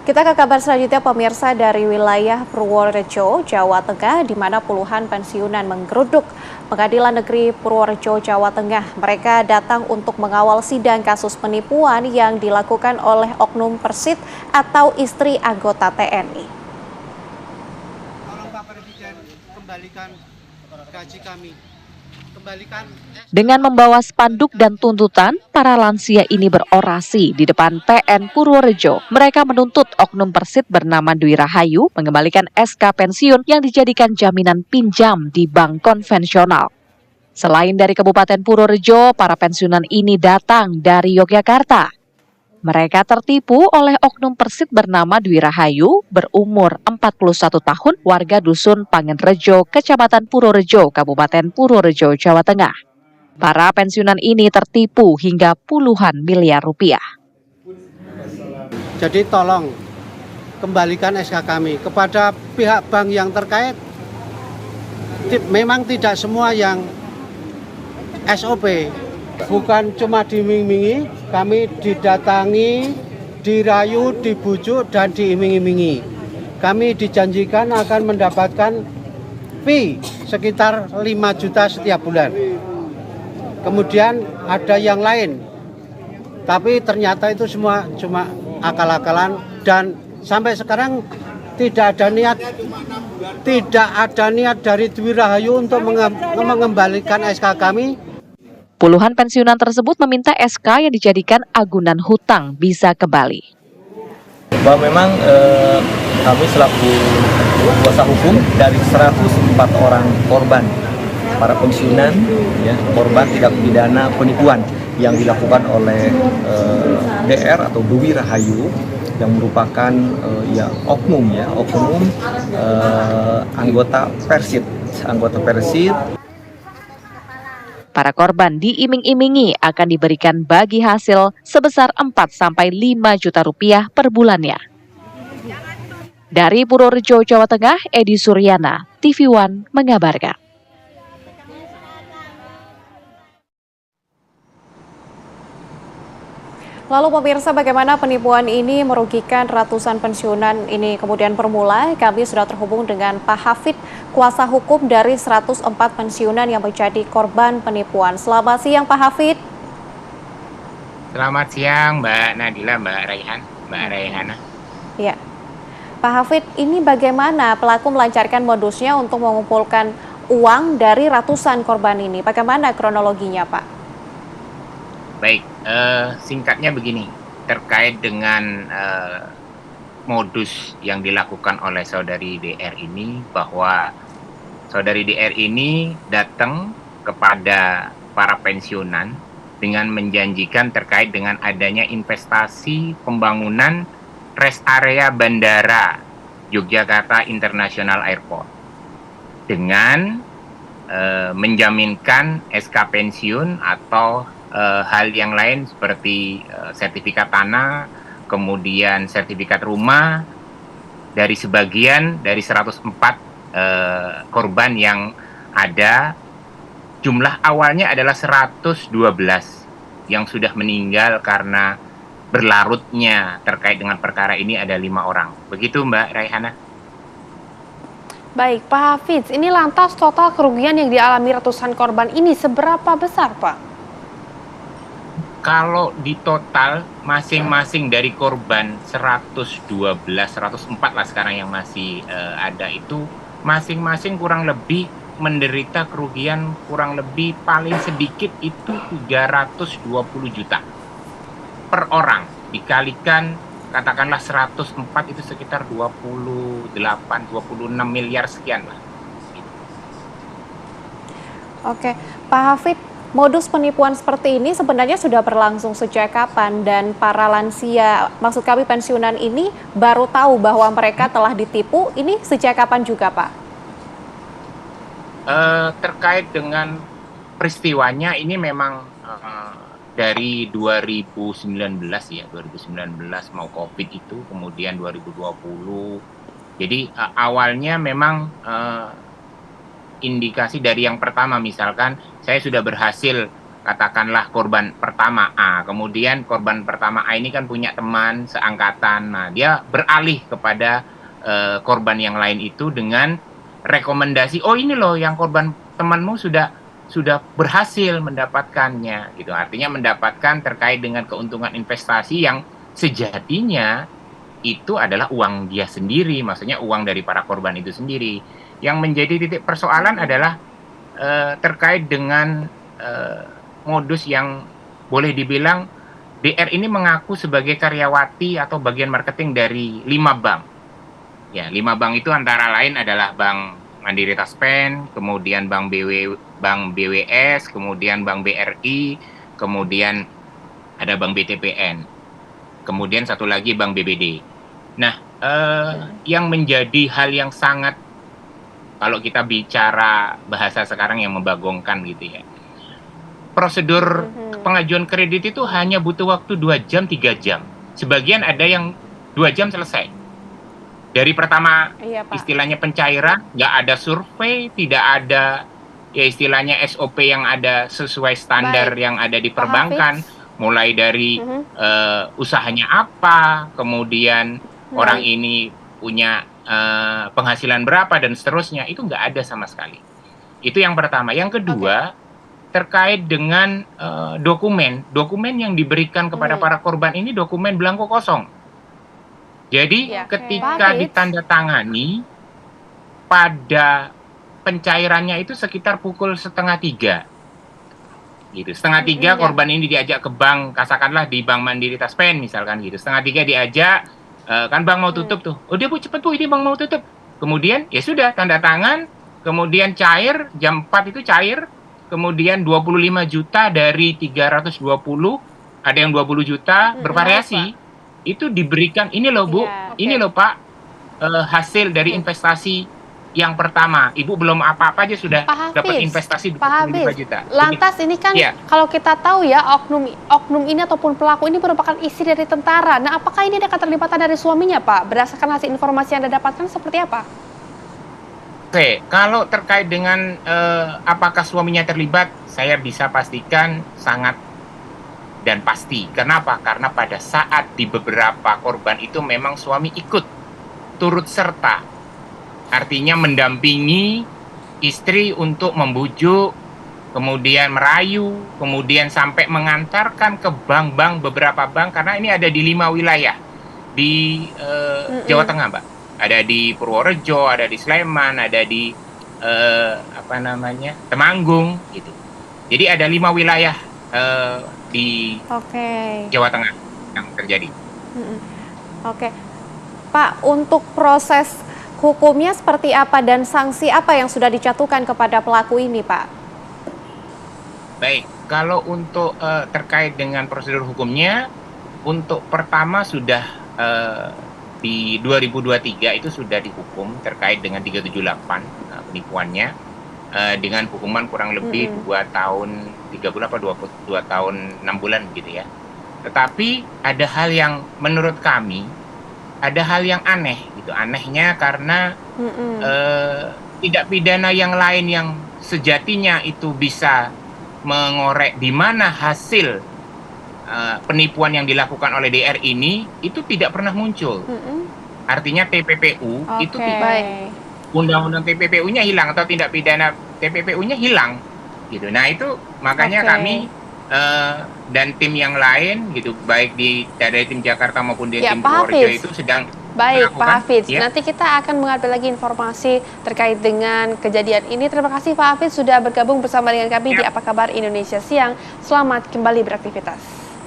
Kita ke kabar selanjutnya pemirsa dari wilayah Purworejo, Jawa Tengah, di mana puluhan pensiunan menggeruduk Pengadilan Negeri Purworejo, Jawa Tengah. Mereka datang untuk mengawal sidang kasus penipuan yang dilakukan oleh oknum Persit atau istri anggota TNI. Tolong Pak Presiden kembalikan gaji kami. Dengan membawa spanduk dan tuntutan, para lansia ini berorasi di depan PN Purworejo. Mereka menuntut oknum Persit bernama Dwi Rahayu mengembalikan SK pensiun yang dijadikan jaminan pinjam di bank konvensional. Selain dari Kabupaten Purworejo, para pensiunan ini datang dari Yogyakarta. Mereka tertipu oleh oknum Persit bernama Dwi Rahayu, berumur 41 tahun, warga Dusun Pangenrejo, Kecamatan Purworejo, Kabupaten Purworejo, Jawa Tengah. Para pensiunan ini tertipu hingga puluhan miliar rupiah. Jadi tolong kembalikan SK kami kepada pihak bank yang terkait. Memang tidak semua yang SOP. Bukan cuma diiming-imingi, kami didatangi, dirayu, dibujuk, dan diiming-imingi. Kami dijanjikan akan mendapatkan fee sekitar 5 juta setiap bulan. Kemudian ada yang lain, tapi ternyata itu semua cuma akal-akalan dan sampai sekarang tidak ada niat dari Dwi Rahayu untuk mengembalikan SK kami. Puluhan pensiunan tersebut meminta SK yang dijadikan agunan hutang bisa kembali. Bahwa memang kami selaku kuasa hukum dari 104 orang korban, para pensiunan, ya, korban tindak pidana penipuan yang dilakukan oleh DR atau Dwi Rahayu yang merupakan oknum anggota Persit. Para korban diiming-imingi akan diberikan bagi hasil sebesar 4-5 juta rupiah per bulannya. Dari Purworejo, Jawa Tengah, Edi Suryana, TV One mengabarkan. Lalu pemirsa, bagaimana penipuan ini merugikan ratusan pensiunan ini kemudian bermula? Kami sudah terhubung dengan Pak Hafid, kuasa hukum dari 104 pensiunan yang menjadi korban penipuan. Selamat siang Pak Hafid. Selamat siang Mbak Nadila, Mbak Raihana. Ya, Pak Hafid, ini bagaimana pelaku melancarkan modusnya untuk mengumpulkan uang dari ratusan korban ini? Bagaimana kronologinya Pak? Baik, singkatnya begini, terkait dengan modus yang dilakukan oleh saudari DR ini, bahwa saudari DR ini datang kepada para pensiunan dengan menjanjikan terkait dengan adanya investasi pembangunan rest area Bandara Yogyakarta International Airport dengan menjaminkan SK pensiun atau hal yang lain seperti sertifikat tanah, kemudian sertifikat rumah dari sebagian dari 104 korban yang ada. Jumlah awalnya adalah 112 yang sudah meninggal karena berlarutnya terkait dengan perkara ini ada 5 orang. Begitu Mbak Raihana. Baik, Pak Hafiz, ini lantas total kerugian yang dialami ratusan korban ini seberapa besar, Pak? Kalau di total masing-masing dari korban 112, 104 lah sekarang yang masih ada itu, masing-masing kurang lebih menderita kerugian kurang lebih paling sedikit itu 320 juta per orang, dikalikan katakanlah 104 itu sekitar 26 miliar sekian lah. Oke, Pak Hafid, modus penipuan seperti ini sebenarnya sudah berlangsung sejak kapan, dan para lansia, maksud kami pensiunan ini, baru tahu bahwa mereka telah ditipu ini sejak kapan juga Pak? Terkait dengan peristiwanya ini memang dari 2019 ya, 2019 mau COVID itu, kemudian 2020. Jadi awalnya memang indikasi dari yang pertama, misalkan saya sudah berhasil katakanlah korban pertama A, kemudian korban pertama A ini kan punya teman seangkatan, nah dia beralih kepada korban yang lain itu dengan rekomendasi, oh ini loh yang korban temanmu sudah berhasil mendapatkannya, gitu. Artinya mendapatkan terkait dengan keuntungan investasi yang sejatinya itu adalah uang dia sendiri, maksudnya uang dari para korban itu sendiri. Yang menjadi titik persoalan adalah terkait dengan modus yang boleh dibilang DR ini mengaku sebagai karyawati atau bagian marketing dari 5 bank. Ya, 5 bank itu antara lain adalah Bank Mandiri Taspen, kemudian Bank BWS, kemudian Bank BRI, kemudian ada Bank BTPN, kemudian satu lagi Bank BBD. Nah, yang menjadi hal yang sangat, kalau kita bicara bahasa sekarang yang membagongkan gitu ya, prosedur pengajuan kredit itu hanya butuh waktu 2 jam, 3 jam. Sebagian ada yang 2 jam selesai. Dari pertama istilahnya pencairan, nggak ada survei, tidak ada ya istilahnya SOP yang ada sesuai standar yang ada di perbankan, mulai dari usahanya apa, kemudian orang ini punya penghasilan berapa dan seterusnya, itu nggak ada sama sekali. Itu yang pertama. Yang kedua, terkait dengan dokumen yang diberikan kepada para korban ini dokumen belangko kosong. Jadi ketika ditandatangani pada pencairannya itu sekitar pukul 2:30 gitu. 2:30 korban ini diajak ke bank, katakanlah di Bank Mandiri Taspen misalkan gitu. 2:30 diajak, kan bank mau tutup tuh. Oh dia bu cepet bu, ini bank mau tutup. Kemudian ya sudah tanda tangan, kemudian cair, jam 4 itu cair, kemudian 25 juta dari 320, ada yang 20 juta, bervariasi. Itu diberikan, ini loh Bu, ini loh Pak, hasil dari investasi yang pertama. Ibu belum apa-apa aja sudah dapat investasi 25 juta. Lantas ini kan kalau kita tahu ya, oknum ini ataupun pelaku ini merupakan istri dari tentara. Nah, apakah ini ada keterlibatan dari suaminya Pak? Berdasarkan hasil informasi yang Anda dapatkan seperti apa? Oke, kalau terkait dengan apakah suaminya terlibat, saya bisa pastikan sangat dan pasti. Kenapa? Karena pada saat di beberapa korban itu memang suami ikut turut serta. Artinya mendampingi istri untuk membujuk, kemudian merayu, kemudian sampai mengantarkan ke bank-bank, beberapa bank, karena ini ada di 5 wilayah di Jawa Tengah, Mbak. Ada di Purworejo, ada di Sleman, ada di Temanggung gitu. Jadi ada 5 wilayah di Jawa Tengah yang terjadi. Oke, Pak, untuk proses hukumnya seperti apa dan sanksi apa yang sudah dijatuhkan kepada pelaku ini, Pak? Baik, kalau untuk terkait dengan prosedur hukumnya, untuk pertama sudah di 2023 itu sudah dihukum terkait dengan 378 penipuannya dengan hukuman kurang lebih 2 tahun 3 bulan apa 2 tahun 6 bulan gitu ya. Tetapi ada hal yang menurut kami ada hal yang aneh gitu. Anehnya karena tidak pidana yang lain yang sejatinya itu bisa mengorek di mana hasil penipuan yang dilakukan oleh DR ini itu tidak pernah muncul. Artinya TPPU itu tidak, undang-undang TPPU-nya hilang atau tindak pidana TPPU-nya hilang gitu. Nah itu makanya kami dan tim yang lain gitu, baik dari tim Jakarta maupun di tim Purworejo itu sedang Baik, Pak Hafiz. Nanti kita akan mengambil lagi informasi terkait dengan kejadian ini. Terima kasih Pak Hafiz sudah bergabung bersama dengan kami di Apa Kabar Indonesia Siang. Selamat kembali beraktivitas.